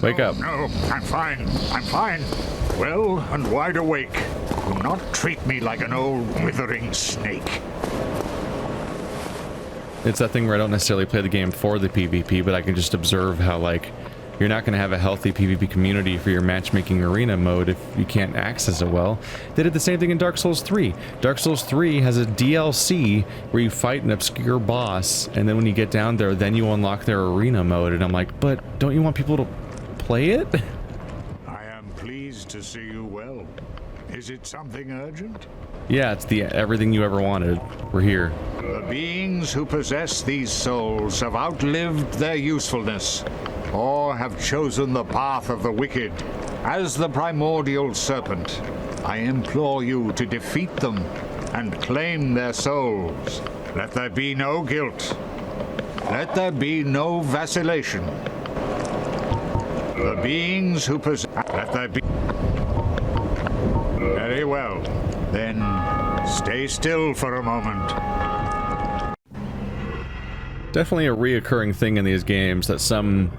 Wake up. No, I'm fine. I'm fine. Well and wide awake. Do not treat me like an old withering snake. It's that thing where I don't necessarily play the game for the PvP, but I can just observe how, like, you're not going to have a healthy PvP community for your matchmaking arena mode if you can't access it well. They did the same thing in Dark Souls 3. Dark Souls 3 has a DLC where you fight an obscure boss, and then when you get down there, then you unlock their arena mode, and I'm like, but don't you want people to play it? I am pleased to see you well. Is it something urgent? Yeah, it's the everything you ever wanted. We're here. The beings who possess these souls have outlived their usefulness, or have chosen the path of the wicked. As the primordial serpent, I implore you to defeat them and claim their souls. Let there be no guilt. Let there be no vacillation. The beings who possess... Let there be... Very well. Then stay still for a moment. Definitely a reoccurring thing in these games that some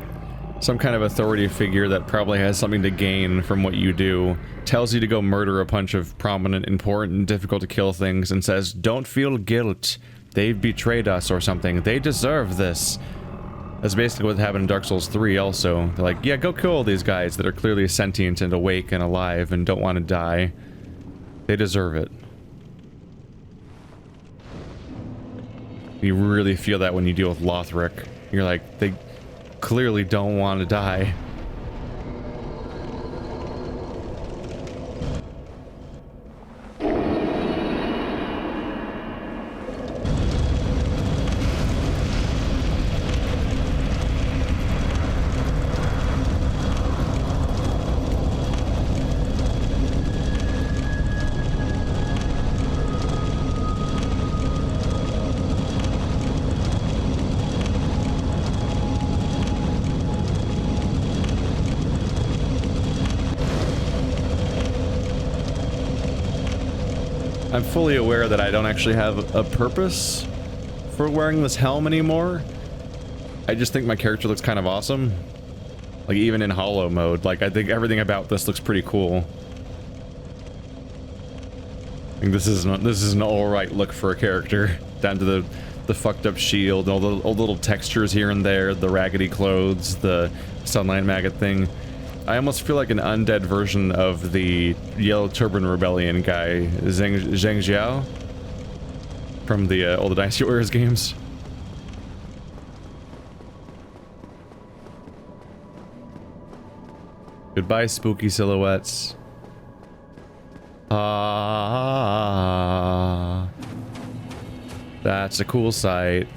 kind of authority figure that probably has something to gain from what you do tells you to go murder a bunch of prominent, important, difficult to kill things and says, don't feel guilt. They've betrayed us or something. They deserve this. That's basically what happened in Dark Souls 3 also. They're like, yeah, go kill these guys that are clearly sentient and awake and alive and don't want to die. They deserve it. You really feel that when you deal with Lothric. You're like, they clearly don't want to die. I'm fully aware that I don't actually have a purpose for wearing this helm anymore. I just think my character looks kind of awesome. Like, even in hollow mode. Like, I think everything about this looks pretty cool. I think this is an alright look for a character. Down to the fucked up shield, all the little textures here and there, the raggedy clothes, the sunlight maggot thing. I almost feel like an undead version of the Yellow Turban Rebellion guy, Zheng Jiao, from the old Dynasty Warriors games. Goodbye, spooky silhouettes. Ah, that's a cool sight.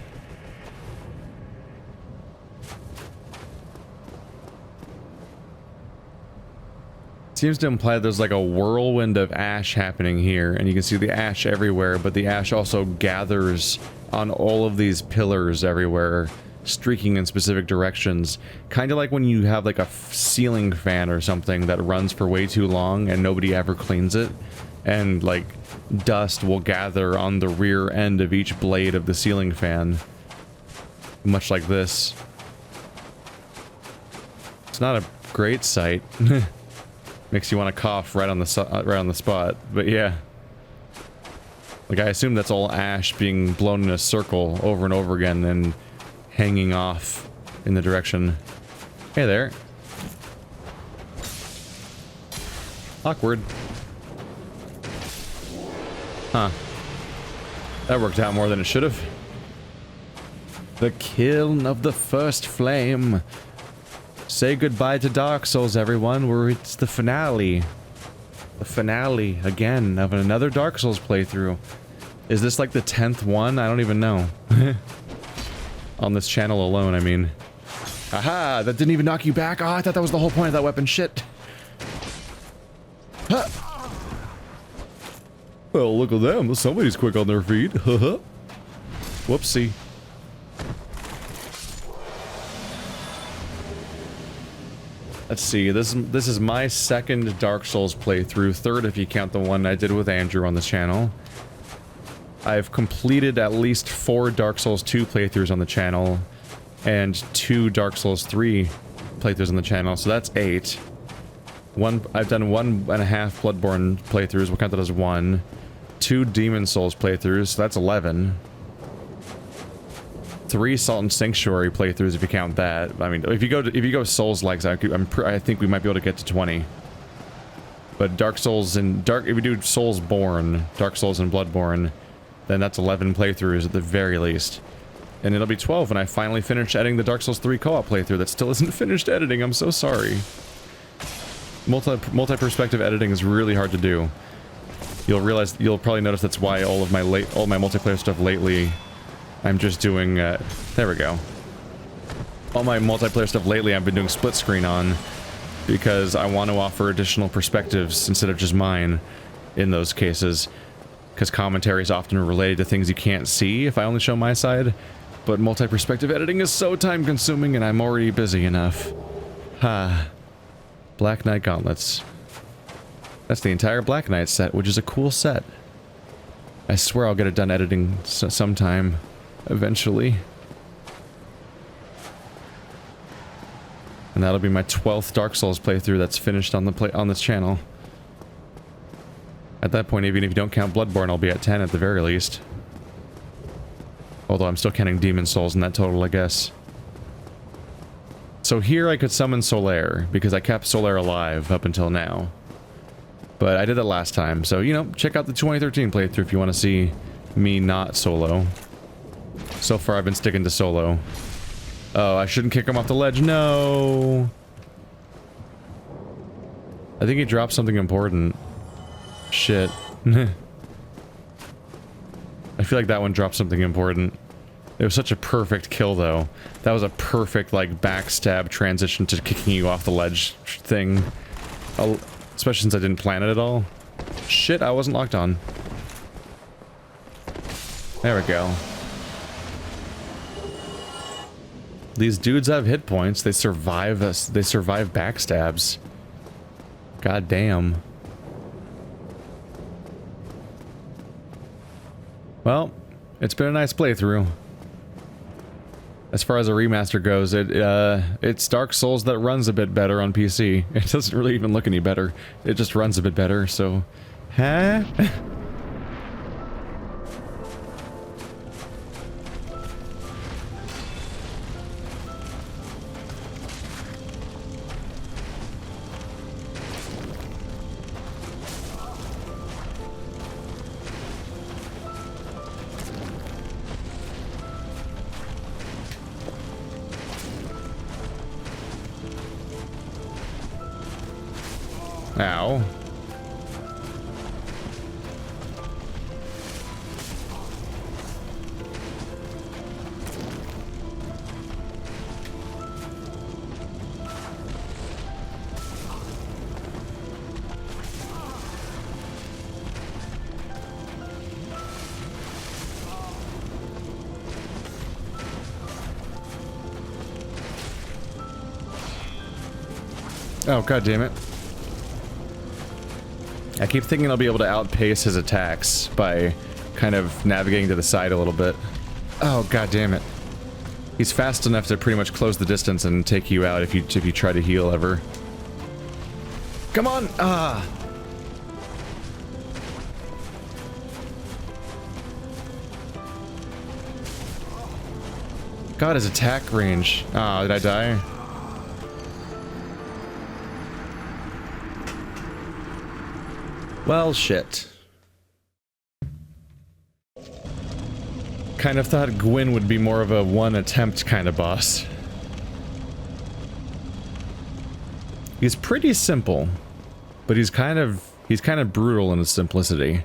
Seems to imply there's like a whirlwind of ash happening here, and you can see the ash everywhere, but the ash also gathers on all of these pillars everywhere, streaking in specific directions. Kind of like when you have like a ceiling fan or something that runs for way too long and nobody ever cleans it, and like dust will gather on the rear end of each blade of the ceiling fan. Much like this. It's not a great sight. Makes you want to cough right on the spot, but yeah. Like, I assume that's all ash being blown in a circle over and over again and hanging off in the direction. Hey there. Awkward. Huh. That worked out more than it should have. The kiln of the first flame. Say goodbye to Dark Souls, everyone, where it's the finale. The finale, again, of another Dark Souls playthrough. Is this like the 10th one? I don't even know. On this channel alone, I mean. Aha! That didn't even knock you back? Oh, I thought that was the whole point of that weapon. Shit. Huh. Well, look at them. Somebody's quick on their feet. Whoopsie. Let's see, this is my second Dark Souls playthrough, third if you count the one I did with Andrew on this channel. I've completed at least 4 Dark Souls 2 playthroughs on the channel, and 2 Dark Souls 3 playthroughs on the channel, so that's 8. I've done 1.5 Bloodborne playthroughs, we'll count that as 1. 2 Demon Souls playthroughs, so that's 11. 3 Salt and Sanctuary playthroughs if you count that. I mean, if you go Souls-likes, I think we might be able to get to 20. But Dark Souls and if we do Soulsborne, Dark Souls and Bloodborne, then that's 11 playthroughs at the very least. And it'll be 12 when I finally finish editing the Dark Souls 3 co-op playthrough that still isn't finished editing. I'm so sorry. Multi-perspective editing is really hard to do. You'll probably notice that's why all my multiplayer stuff lately, I'm just doing, there we go. All my multiplayer stuff lately I've been doing split screen on, because I want to offer additional perspectives instead of just mine in those cases. Because commentary is often related to things you can't see if I only show my side, but multi-perspective editing is so time-consuming and I'm already busy enough. Black Knight Gauntlets. That's the entire Black Knight set, which is a cool set. I swear I'll get it done editing sometime, eventually. And that'll be my 12th Dark Souls playthrough that's finished on this channel. At that point, even if you don't count Bloodborne, I'll be at 10 at the very least. Although I'm still counting Demon Souls in that total, I guess. So here I could summon Solaire, because I kept Solaire alive up until now. But I did that last time, so, you know, check out the 2013 playthrough if you want to see me not solo. So far I've been sticking to solo. Oh, I shouldn't kick him off the ledge, no! I think he dropped something important. Shit. I feel like that one dropped something important. It was such a perfect kill, though. That was a perfect, like, backstab transition to kicking you off the ledge thing. Especially since I didn't plan it at all. Shit, I wasn't locked on. There we go. These dudes have hit points. They survive us. They survive backstabs. God damn. Well, it's been a nice playthrough. As far as a remaster goes, it's Dark Souls that runs a bit better on PC. It doesn't really even look any better. It just runs a bit better, so... Huh? Ow. Oh, god damn it. I keep thinking I'll be able to outpace his attacks by kind of navigating to the side a little bit. Oh, god damn it. He's fast enough to pretty much close the distance and take you out if you try to heal ever. Come on! Ah! God, his attack range. Ah, did I die? Well, shit. Kind of thought Gwyn would be more of a one attempt kind of boss. He's pretty simple, but he's kind of brutal in his simplicity.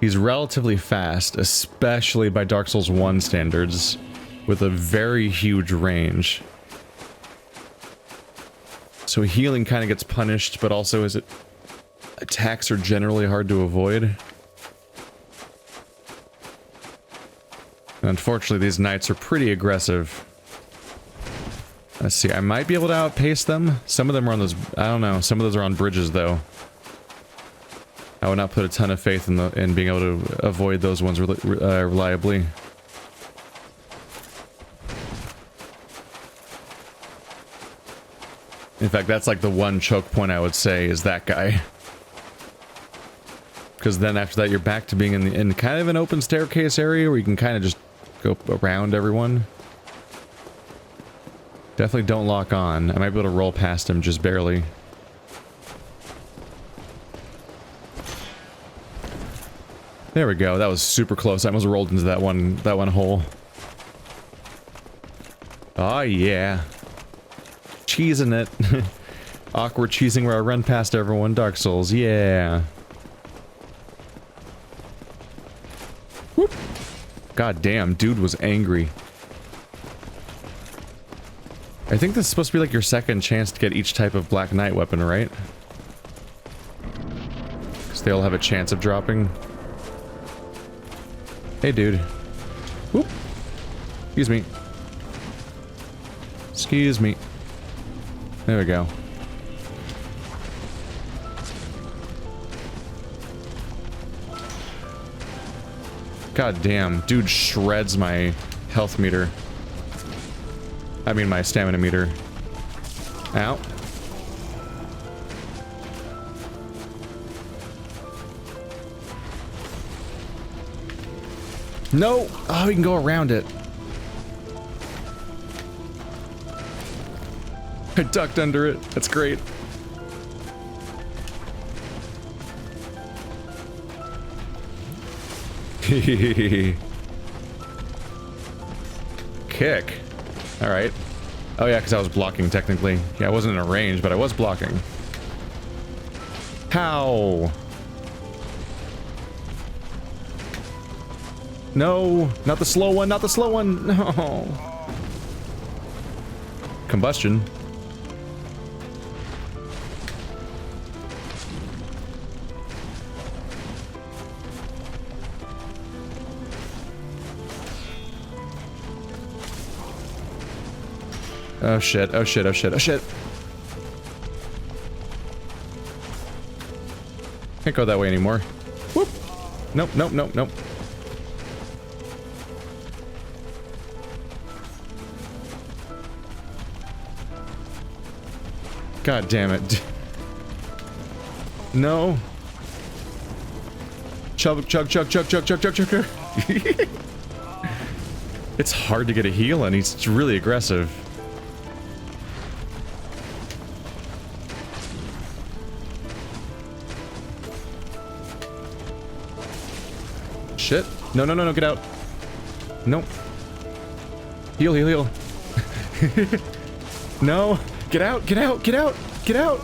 He's relatively fast, especially by Dark Souls 1 standards, with a very huge range. So healing kind of gets punished, but also attacks are generally hard to avoid. And unfortunately, these knights are pretty aggressive. Let's see, I might be able to outpace them. Some of them are on those, I don't know, some of those are on bridges though. I would not put a ton of faith in being able to avoid those ones reliably. In fact, that's like the one choke point I would say is that guy. Because then after that, you're back to being in kind of an open staircase area where you can kind of just go around everyone. Definitely don't lock on. I might be able to roll past him just barely. There we go. That was super close. I almost rolled into that one hole. Oh yeah. Cheesing it. Awkward cheesing where I run past everyone. Dark Souls. Yeah. Whoop. God damn, dude was angry. I think this is supposed to be like your second chance to get each type of Black Knight weapon, right? Because they all have a chance of dropping. Hey, dude. Whoop. Excuse me. Excuse me. There we go. God damn, dude shreds my health meter. I mean my stamina meter. Ow. No! Oh, we can go around it. I ducked under it. That's great. Kick. Alright. Oh yeah, because I was blocking technically. Yeah, I wasn't in a range, but I was blocking. How? No! Not the slow one, not the slow one! No! Combustion. Oh shit, oh shit, oh shit, oh shit. Can't go that way anymore. Whoop! Nope, nope, nope, nope. God damn it. No. Chug, chug, chug, chug, chug, chug, chug, chug, chug. It's hard to get a heal and he's really aggressive. Shit. No, no, no, no, get out. Nope. Heal, heal, heal. No. Get out, get out, get out, get out.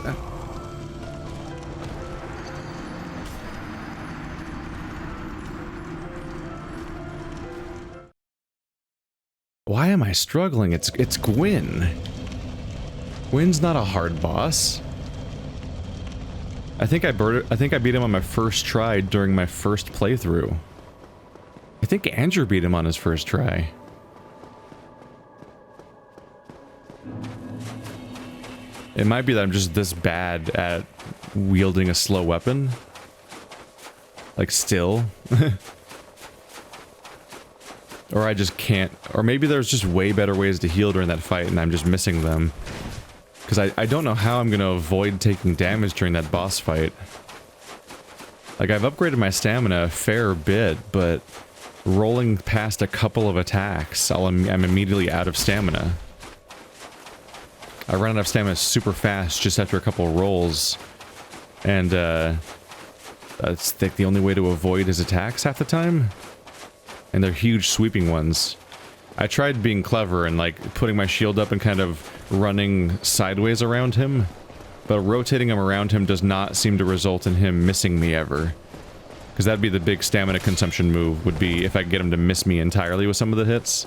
Why am I struggling? It's Gwyn. Gwyn's not a hard boss. I think I beat him on my first try during my first playthrough. I think Andrew beat him on his first try. It might be that I'm just this bad at wielding a slow weapon. Like, still. Or I just can't. Or maybe there's just way better ways to heal during that fight and I'm just missing them. Because I don't know how I'm going to avoid taking damage during that boss fight. Like, I've upgraded my stamina a fair bit, but rolling past a couple of attacks, I'm immediately out of stamina. I run out of stamina super fast just after a couple of rolls. And, that's like the only way to avoid his attacks half the time. And they're huge sweeping ones. I tried being clever and like putting my shield up and kind of running sideways around him. But rotating him around him does not seem to result in him missing me ever. Because that'd be the big stamina consumption move, would be if I could get him to miss me entirely with some of the hits.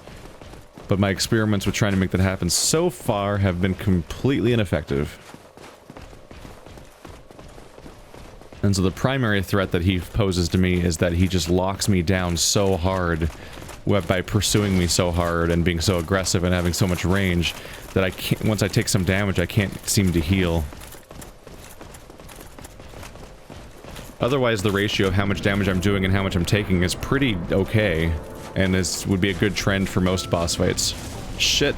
But my experiments with trying to make that happen so far have been completely ineffective. And so the primary threat that he poses to me is that he just locks me down so hard by pursuing me so hard and being so aggressive and having so much range that I can't, once I take some damage, I can't seem to heal. Otherwise, the ratio of how much damage I'm doing and how much I'm taking is pretty okay, and this would be a good trend for most boss fights. Shit.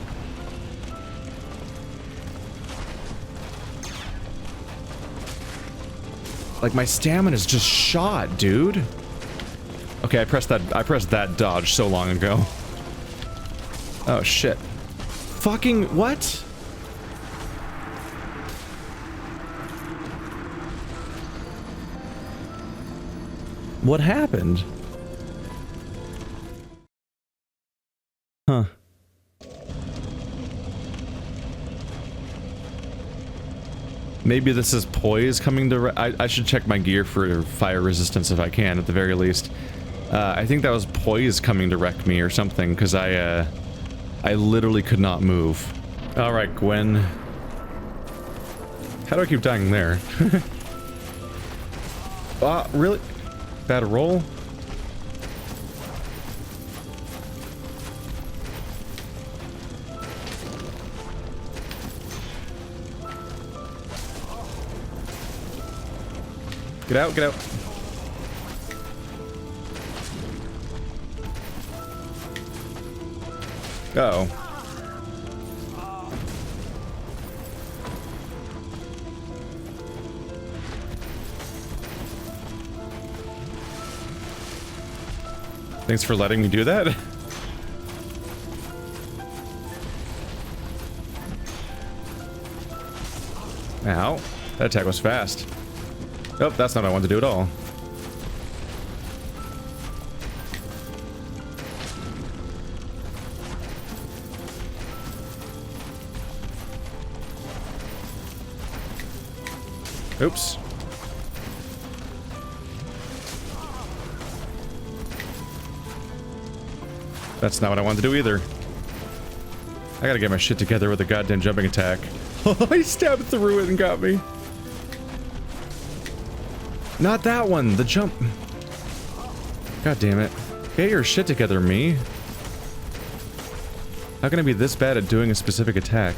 Like, my stamina's just shot, dude. Okay, I pressed that dodge so long ago. Oh, shit. Fucking what? What happened? Huh. Maybe this is poise coming to... I should check my gear for fire resistance if I can, at the very least. I think that was poise coming to wreck me or something, because I literally could not move. Alright, Gwyn. How do I keep dying there? Really? Bad roll? Get out, get out. Uh-oh. Thanks for letting me do that. Ow. That attack was fast. Oh, that's not what I wanted to do at all. Oops. That's not what I wanted to do either. I gotta get my shit together with a goddamn jumping attack. He stabbed through it and got me. Not that one, the jump. God damn it. Get your shit together, me. How can I be this bad at doing a specific attack?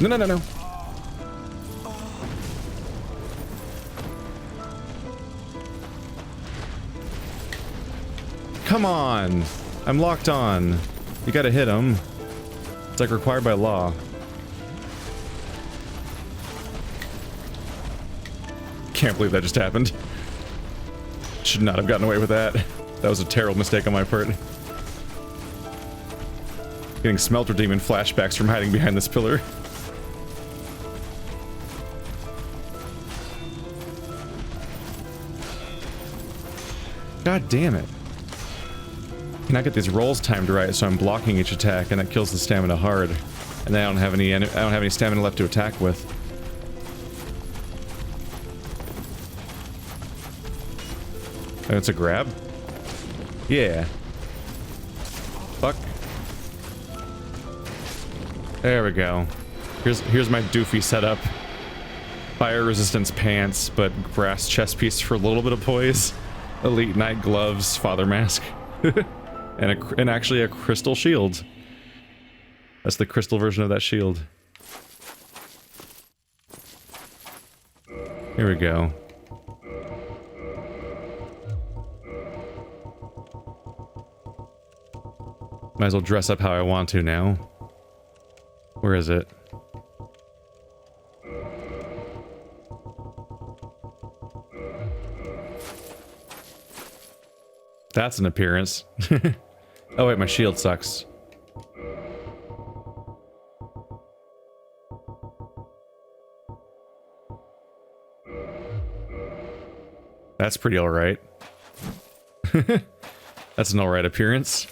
No, no, no, no. Come on. I'm locked on. You gotta hit him. It's like required by law. Can't believe that just happened. Should not have gotten away with that. That was a terrible mistake on my part. Getting Smelter Demon flashbacks from hiding behind this pillar. God damn it. Can I get these rolls timed right so I'm blocking each attack and that kills the stamina hard? And then I don't have any stamina left to attack with. Oh, it's a grab? Yeah. Fuck. There we go. Here's my doofy setup. Fire resistance pants, but brass chest piece for a little bit of poise. Elite Knight gloves, father mask. and actually a crystal shield. That's the crystal version of that shield. Here we go. Might as well dress up how I want to now. Where is it? That's an appearance. Oh wait, my shield sucks. That's pretty alright. That's an alright appearance.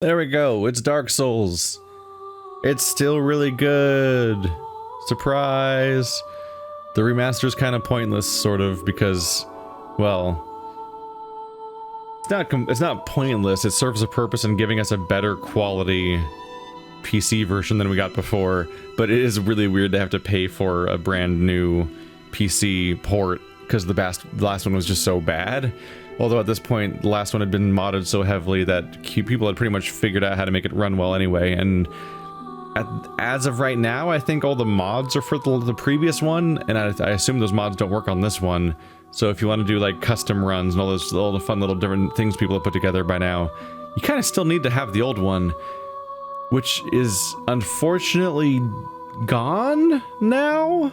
There we go. It's Dark Souls. It's still really good. Surprise. The remaster's kind of pointless, sort of, because, well, it's not pointless. It serves a purpose in giving us a better quality PC version than we got before, but it is really weird to have to pay for a brand new PC port because the last one was just so bad. Although at this point, the last one had been modded so heavily that people had pretty much figured out how to make it run well anyway, and as of right now, I think all the mods are for the previous one, and I assume those mods don't work on this one. So if you want to do like custom runs and all the fun little different things people have put together by now, you kind of still need to have the old one, which is unfortunately gone now.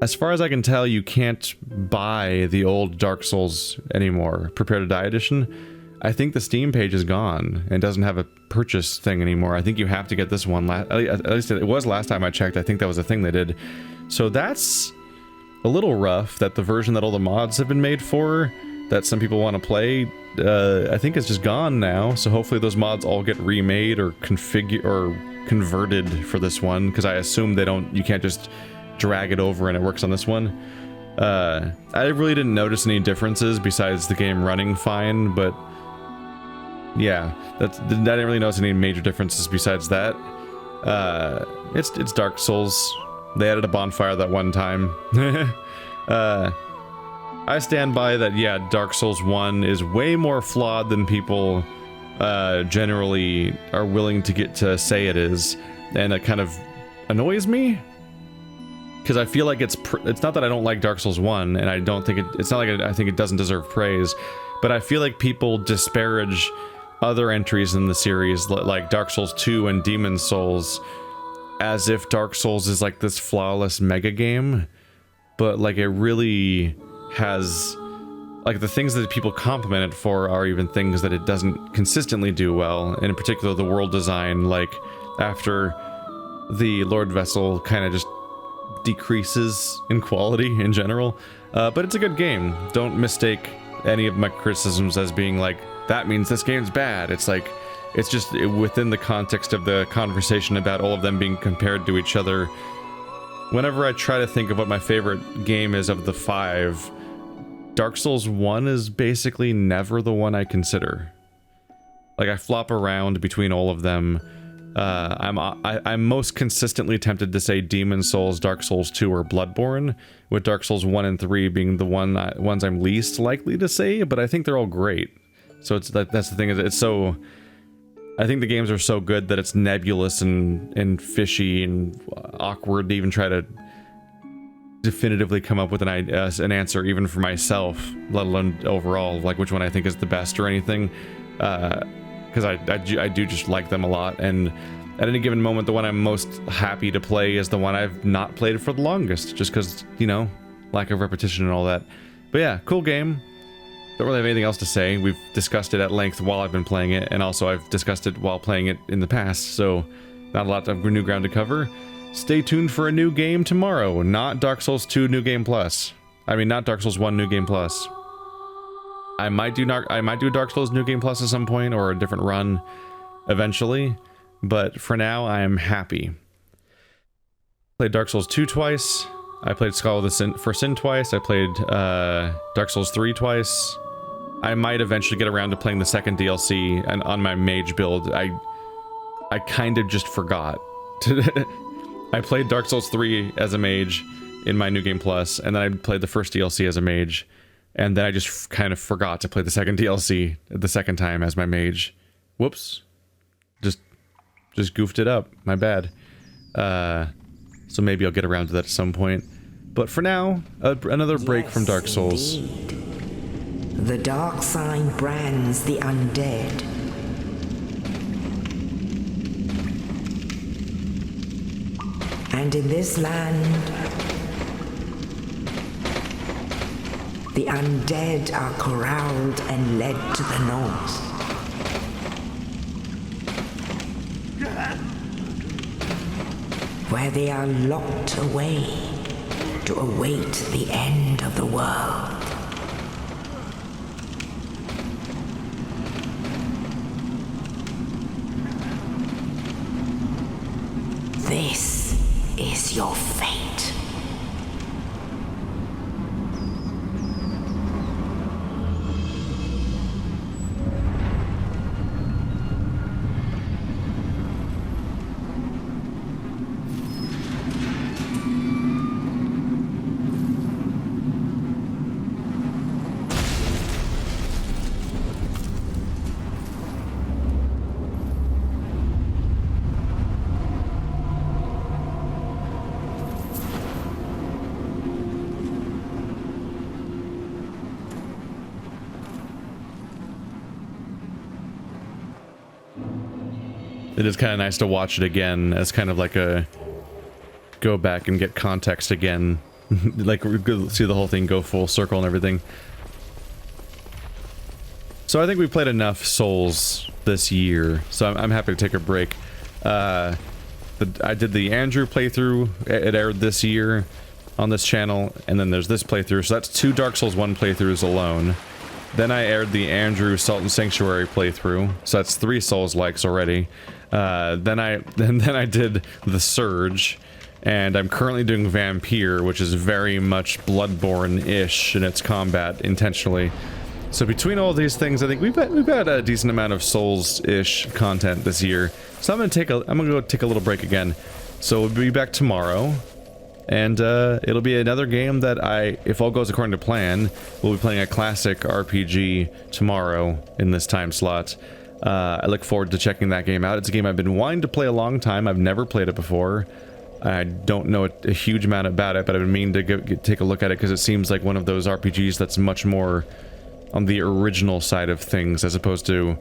As far as I can tell, you can't buy the old Dark Souls anymore, Prepare to Die edition. I think the Steam page is gone and doesn't have a purchase thing anymore. I think you have to get this one. At least it was last time I checked. I think that was a thing they did. So that's a little rough that the version that all the mods have been made for, that some people want to play, I think is just gone now. So hopefully those mods all get remade or converted for this one, because I assume you can't just drag it over and it works on this one. I really didn't notice any differences besides the game running fine, but yeah, I didn't really notice any major differences besides that. It's Dark Souls. They added a bonfire that one time. I stand by that, yeah, Dark Souls 1 is way more flawed than people generally are willing to get to say it is, and it kind of annoys me. Because I feel like it's not that I don't like Dark Souls 1, and I don't think it's not like I think it doesn't deserve praise, but I feel like people disparage other entries in the series, like Dark Souls 2 and Demon Souls, as if Dark Souls is like this flawless mega game, but like it really has, like, the things that people compliment it for are even things that it doesn't consistently do well, and in particular the world design, like after the Lord Vessel kind of just decreases in quality in general, but it's a good game. Don't mistake any of my criticisms as being like, that means this game's bad. It's like, it's just within the context of the conversation about all of them being compared to each other. Whenever I try to think of what my favorite game is of the 5, Dark Souls 1 is basically never the one I consider. Like, I flop around between all of them. I'm most consistently tempted to say Demon Souls, Dark Souls 2, or Bloodborne, with Dark Souls 1 and 3 being the ones I'm least likely to say, but I think they're all great. So it's that's the thing, is it's so, I think the games are so good that it's nebulous and fishy and awkward to even try to definitively come up with an answer, even for myself, let alone overall, like which one I think is the best or anything. Because I do just like them a lot, and at any given moment, the one I'm most happy to play is the one I've not played for the longest, just because, you know, lack of repetition and all that. But yeah, cool game. Don't really have anything else to say. We've discussed it at length while I've been playing it, and also I've discussed it while playing it in the past, so not a lot of new ground to cover. Stay tuned for a new game tomorrow, not Dark Souls 2 New Game Plus. I mean, not Dark Souls 1 New Game Plus. I might do Dark Souls New Game Plus at some point, or a different run eventually, but for now I am happy. Played Dark Souls 2 twice. I played Skull for Sin twice. I played Dark Souls 3 twice. I might eventually get around to playing the second DLC, and on my mage build, I kind of just forgot. I played Dark Souls 3 as a mage in my New Game Plus, and then I played the first DLC as a mage, and then I just kind of forgot to play the second DLC the second time as my mage. Whoops. Just goofed it up. My bad. So maybe I'll get around to that at some point. But for now, another break from Dark Souls. Indeed. The dark sign brands the undead. And in this land, the undead are corralled and led to the north. Where they are locked away to await the end of the world. This is your fate. It is kind of nice to watch it again as kind of like a go back and get context again. Like we see the whole thing go full circle and everything. So I think we played enough Souls this year, so I'm happy to take a break. I did the Andrew playthrough. It aired this year on this channel, and then there's this playthrough. So that's 2 Dark Souls 1 playthroughs alone. Then I aired the Andrew Salt and Sanctuary playthrough, so that's 3 Souls likes already. Then I did the Surge, and I'm currently doing Vampire, which is very much Bloodborne-ish in its combat intentionally. So between all these things, I think we've got a decent amount of Souls-ish content this year. So I'm gonna go take a little break again. So we'll be back tomorrow. And it'll be another game that if all goes according to plan, we'll be playing a classic RPG tomorrow in this time slot. I look forward to checking that game out. It's a game I've been wanting to play a long time. I've never played it before. I don't know a huge amount about it, but I've been meaning to take a look at it because it seems like one of those RPGs that's much more on the original side of things as opposed to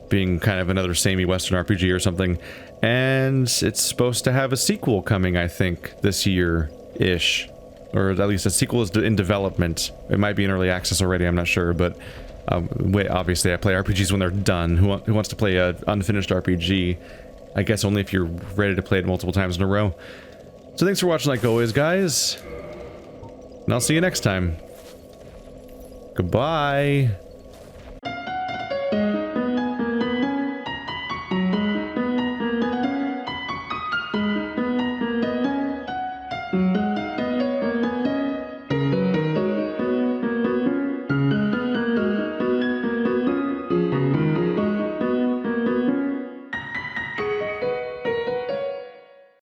being kind of another samey Western RPG or something. And it's supposed to have a sequel coming, I think, this year-ish. Or at least a sequel is in development. It might be in early access already, I'm not sure, but obviously I play RPGs when they're done. Who wants to play an unfinished RPG? I guess only if you're ready to play it multiple times in a row. So thanks for watching like always, guys. And I'll see you next time. Goodbye.